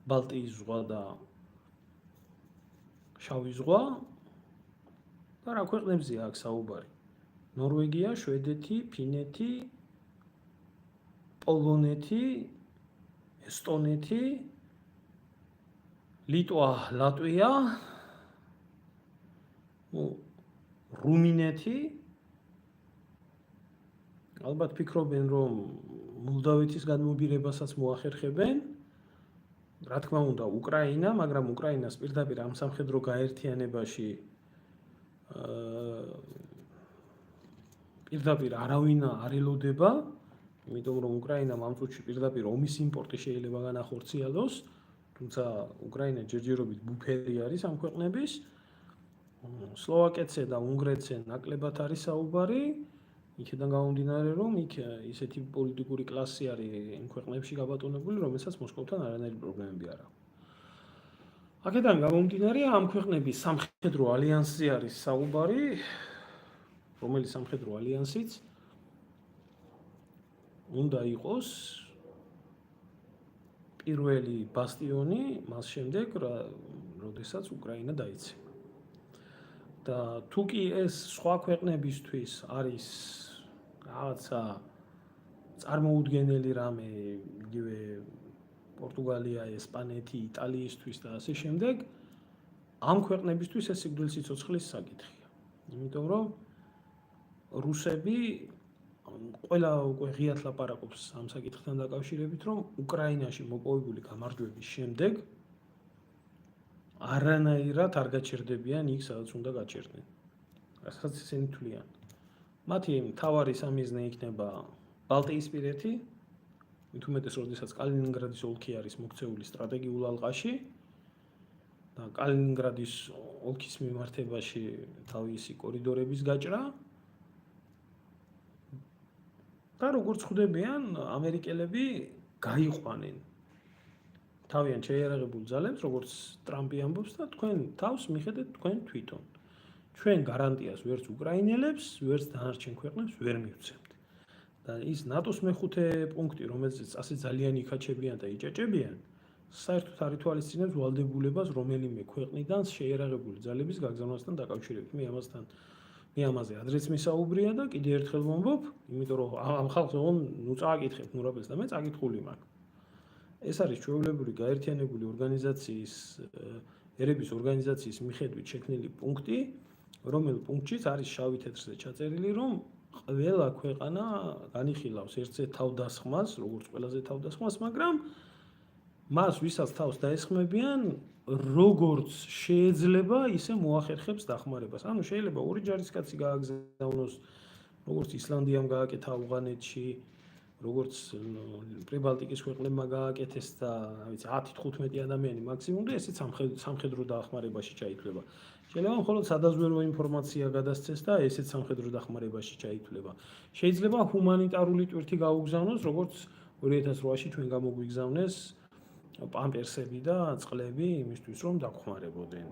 ბალტიის ზღვა და შავი ზღვა და რა ქვეყნებზეა აქ საუბარი? ნორვეგია, შვედეთი, ფინეთი, პოლონეთი, ესტონეთი, ლიტვა, ლატვია, რუმინეთი, ალბათ ფიქრობენ, რომ მოლდავეთის განმობირებასაც მოახერხებენ. რა თქმა უნდა, უკრაინა, მაგრამ უკრაინას პირდაპირ ამ სამხედრო გაერთიანებაში პირდაპირ არავინ არ ელოდება, იმიტომ რომ უკრაინამ ამ წუთში პირდაპირ ომის იმპორტი შეიძლება განახორციელოს, თუმცა უკრაინა ჯერჯერობით ბუფერი არის ამ ქვეყნების. სლოვაკეთზე და უნგრეთზე ნაკლებად არის საუბარი, იქიდან გამომდინარე, რომ იქ ისეთი პოლიტიკური კლასი არის იმ ქვეყნებში გაბატონებული, რომელსაც მოსკოვთან არანაირი პრობლემები არ აქვს. აქედან გამომდინარე, ამ ქვეყნების სამხედრო ალიანსზე არის საუბარი, რომელიც სამხედრო ალიანსიც უნდა იყოს პირველი ბასტიონი მას შემდეგ, როდესაც უკრაინა დაიცემა. და თუ კი ეს სხვა ქვეყნებისთვის არის რაღაცა წარმოუდგენელი რამე, იგივე პორტუგალია, ესპანეთი, იტალიისთვის და ასე შემდეგ, ამ ქვეყნებისთვის ეს სიკვდილის სიცოცხლის საკითხია. იმიტომ რომ რუსები ყველა უკვე ღიად ლაპარაკობს ამ საკითხთან დაკავშირებით, რომ უკრაინაში მოპოვებული გამარჯვების შემდეგ არანაირად არ გაჩერდებიან იქ, სადაც უნდა გაჩერდნენ. რასაც ისინი თვლიან. მათი მთავარი სამიზნე იქნება ბალტიისპირეთი, მით უმეტეს, როდესაც კალინინგრადის ოლქი არის მოქცეული სტრატეგიულ ალყაში და კალინინგრადის ოლქის მიმართებაში თავისი კორიდორების გაჭრა და როგორც ხვდებიან, ამერიკელები გაიყვანენ თავიანთ შეიარაღებულ ძალებს, როგორც ტრამპი ამბობს და თქვენ თავს მიხედეთ თქვენ თვითონ. ჩვენ გარანტიას ვერც უკრაინელებს, ვერც დანარჩენ ქვეყნებს ვერ მივცემთ. და ის ნატოს მეხუთე პუნქტი, რომელზეც ასე ძალიან იქაჩებიან და იჭაჭებიან, საერთოდ არ ითვალისწინებს ვალდებულებას რომელიმე ქვეყნიდან შეიარაღებული ძალების გაგზავნასთან დაკავშირებით. მე ამაზე ადრეც მისაუბრია და კიდევ ერთხელ ვამბობ, იმიტომ რომ ამ ხალხს წააკითხეთ ნურაბელს და მე წაკითხული მაქვს. ეს არის ჩვეულებრივი გაერთიანებული ორგანიზაციის, ერების ორგანიზაციის მიხედვით შექმნილი პუნქტი, რომელ პუნქტშიც არის შავი თეთრზე ჩაწერილი, რომ ყველა ქვეყანა განიხილავს ერთზე თავდასხმას, როგორც ყველაზე თავდასხმას, მაგრამ მას ვისაც თავს დაესხმებიან, როგორც შეიძლება, ისე მოახერხებს დახმარებას. ანუ შეიძლება ორი ჯარისკაცი გააგზავნოს, როგორც ისლანდიამ გააკეთა ავღანეთში, როგორც პრიბალტიკის ქვეყნებმა გააკეთეს და, რა ვიცი, 10-15 ადამიანი მაქსიმუმ და ესეც სამხედრო დახმარებაში ჩაითვლება. შეიძლება მხოლოდ სადაზვერვო ინფორმაცია გადასცეს და ესეც სამხედრო დახმარებაში ჩაითვლება. შეიძლება ჰუმანიტარული ტვირთი გაუგზავნოს, როგორც 2008-ში ჩვენ გამოგვიგზავნეს პამპერსები და წყლები იმისთვის, რომ დაგხმარებოდნენ.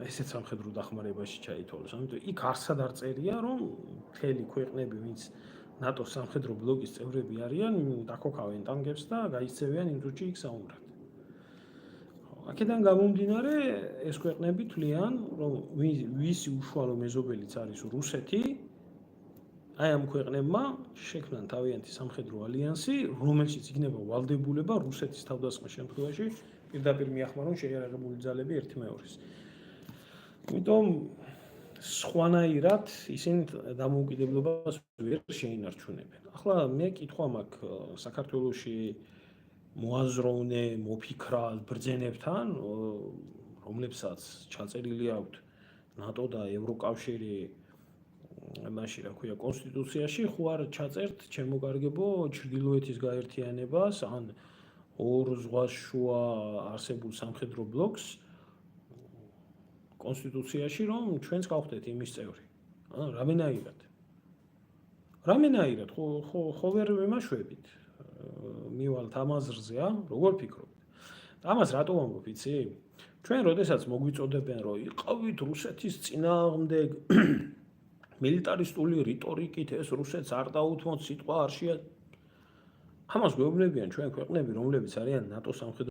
ესეც სამხედრო დახმარებაში ჩაითვალოს. ამიტომ იქ არსად არ წერია, რომ მთელი ქვეყნები, ვინც ნატოს სამხედრო ბლოკის წევრები არიან, დაქოქავენ ტანკებს და გაიქცევიან იმ წუთში იქ საუნბრად. აქედან გამომდინარე, ეს ქვეყნები თვლიან, რომ ვისი უშუალო მეზობელიც არის რუსეთი, აი ამ ქვეყნებმა შექმნან თავიანთი სამხედრო ალიანსი, რომელშიც იქნება ვალდებულება რუსეთის თავდასხმის შემთხვევაში პირდაპირ მიახმარონ შეიარაღებული ძალები ერთიმეორის. იმიტომ სხვანაირად ისინი დამოუკიდებლობას ვერ შეინარჩუნებენ. ახლა მე კითხვა მაქვს საქართველოში მოაზროვნე, მოფიქრა ბრძენებთან, რომლებსაც ჩაწერილი აქვთ ნატო და ევროკავშირი მაშინ რა ქვია კონსტიტუციაში, ხო არ ჩაწერთ ჩემო კარგებო ჩრდილოეთის გაერთიანებას ან ორ ზღვას შუა არსებულ სამხედრო ბლოკს კონსტიტუციაში, რომ ჩვენს გავხდეთ იმის წევრი. რამენაირად ხო ვერ ვიმაშვებით. მივალთ ამ აზრზე, როგორ ფიქრობთ? ამას რატო ვამბობ, იცი? ჩვენ როდესაც მოგვიწოდებენ, რომ იყავით რუსეთის წინააღმდეგ მილიტარისტული რიტორიკით, ეს რუსეთს არ დაუთმოთ, სიტყვა არ შეა. ამას გვეუბნებიან ჩვენ ქვეყნები, რომლებიც არიან ნატოს სამხედრო